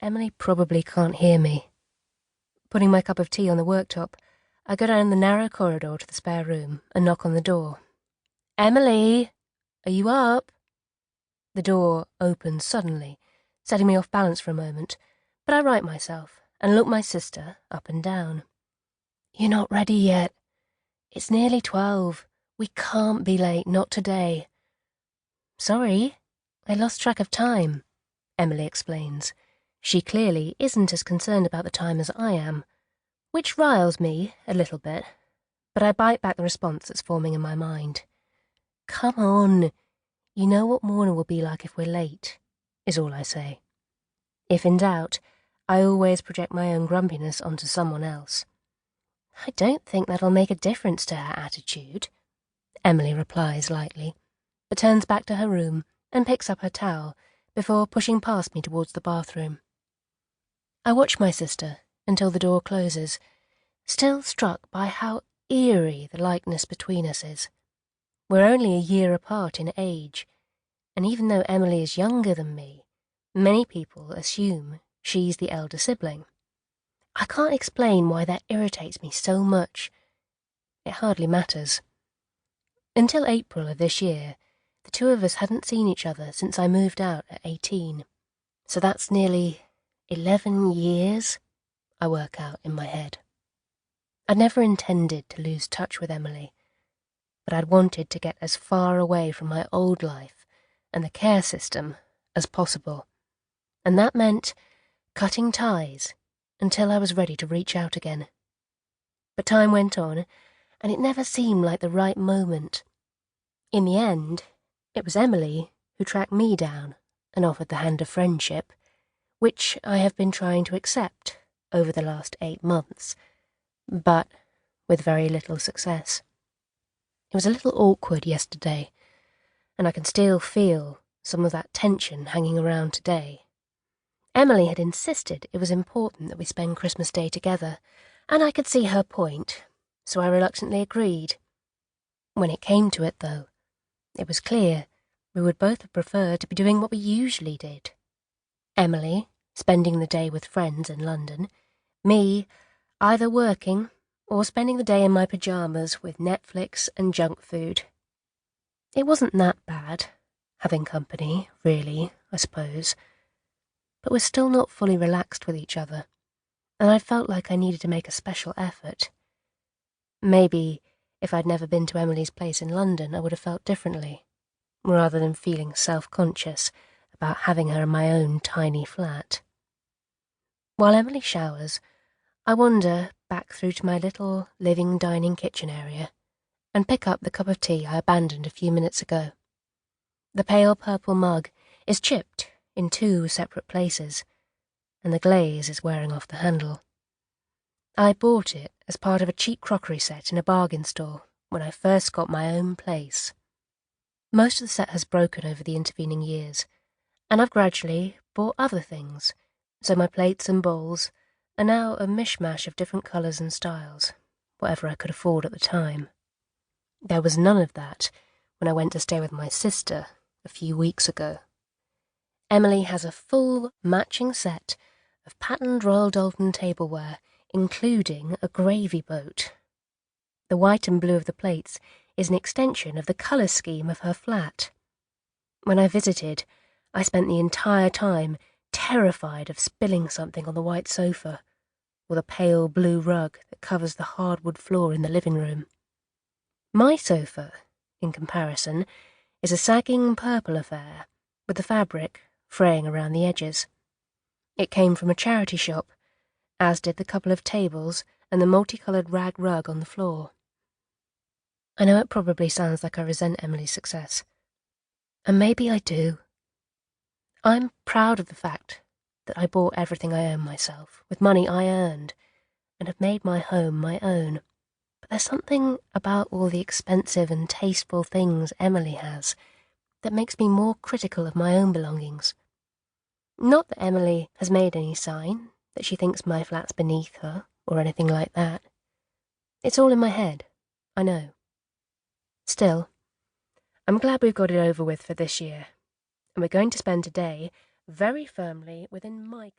Emily probably can't hear me. Putting my cup of tea on the worktop, I go down the narrow corridor to the spare room and knock on the door. "Emily, are you up?" The door opens suddenly, setting me off balance for a moment, but I right myself and look my sister up and down. "You're not ready yet. It's nearly 12. We can't be late, not today." "Sorry, I lost track of time," Emily explains. She clearly isn't as concerned about the time as I am, which riles me a little bit, but I bite back the response that's forming in my mind. "Come on, you know what morning will be like if we're late," is all I say. If in doubt, I always project my own grumpiness onto someone else. "I don't think that'll make a difference to her attitude," Emily replies lightly, but turns back to her room and picks up her towel before pushing past me towards the bathroom. I watch my sister until the door closes, still struck by how eerie the likeness between us is. We're only a year apart in age, and even though Emily is younger than me, many people assume she's the elder sibling. I can't explain why that irritates me so much. It hardly matters. Until April of this year, the two of us hadn't seen each other since I moved out at 18. So that's nearly 11 years, I work out in my head. I'd never intended to lose touch with Emily, but I'd wanted to get as far away from my old life and the care system as possible. And that meant cutting ties until I was ready to reach out again. But time went on, and it never seemed like the right moment. In the end, it was Emily who tracked me down and offered the hand of friendship, which I have been trying to accept over the last 8 months, but with very little success. It was a little awkward yesterday, and I can still feel some of that tension hanging around today. Emily had insisted it was important that we spend Christmas Day together, and I could see her point, so I reluctantly agreed. When it came to it, though, it was clear we would both have preferred to be doing what we usually did. Emily, spending the day with friends in London, me, either working or spending the day in my pyjamas with Netflix and junk food. It wasn't that bad, having company, really, I suppose, but we're still not fully relaxed with each other, and I felt like I needed to make a special effort. Maybe if I'd never been to Emily's place in London, I would have felt differently, rather than feeling self-conscious about having her in my own tiny flat. While Emily showers, I wander back through to my little living dining kitchen area and pick up the cup of tea I abandoned a few minutes ago. The pale purple mug is chipped in 2 separate places, and the glaze is wearing off the handle. I bought it as part of a cheap crockery set in a bargain store when I first got my own place. Most of the set has broken over the intervening years, and I've gradually bought other things, so my plates and bowls are now a mishmash of different colours and styles, whatever I could afford at the time. There was none of that when I went to stay with my sister a few weeks ago. Emily has a full matching set of patterned Royal Doulton tableware, including a gravy boat. The white and blue of the plates is an extension of the colour scheme of her flat. When I visited, I spent the entire time terrified of spilling something on the white sofa, or the pale blue rug that covers the hardwood floor in the living room. My sofa, in comparison, is a sagging purple affair, with the fabric fraying around the edges. It came from a charity shop, as did the couple of tables and the multicoloured rag rug on the floor. I know it probably sounds like I resent Emily's success, and maybe I do. I'm proud of the fact that I bought everything I own myself, with money I earned, and have made my home my own. But there's something about all the expensive and tasteful things Emily has that makes me more critical of my own belongings. Not that Emily has made any sign that she thinks my flat's beneath her, or anything like that. It's all in my head, I know. Still, I'm glad we've got it over with for this year, and we're going to spend today very firmly within my